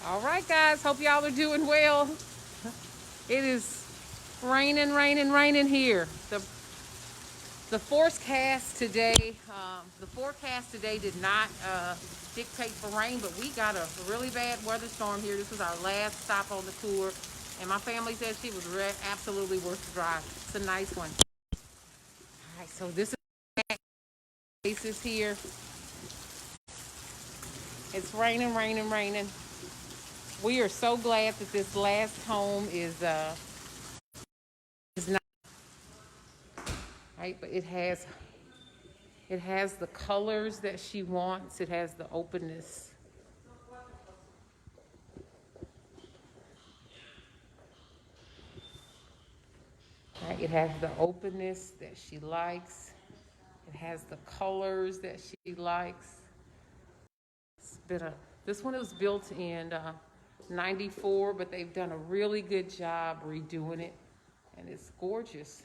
All right, guys. Hope y'all are doing well. It is raining, raining, raining here. The forecast today, did not dictate for rain, but we got a really bad weather storm here. This was our last stop on the tour, and my family said she was absolutely worth the drive. It's a nice one. All right, so this is places here. It's raining, raining, raining. We are so glad that this last home is not right, but it has the colors that she wants. It has the openness. Right? It has the openness that she likes. It has the colors that she likes. This one was built in '94, but they've done a really good job redoing it, and it's gorgeous.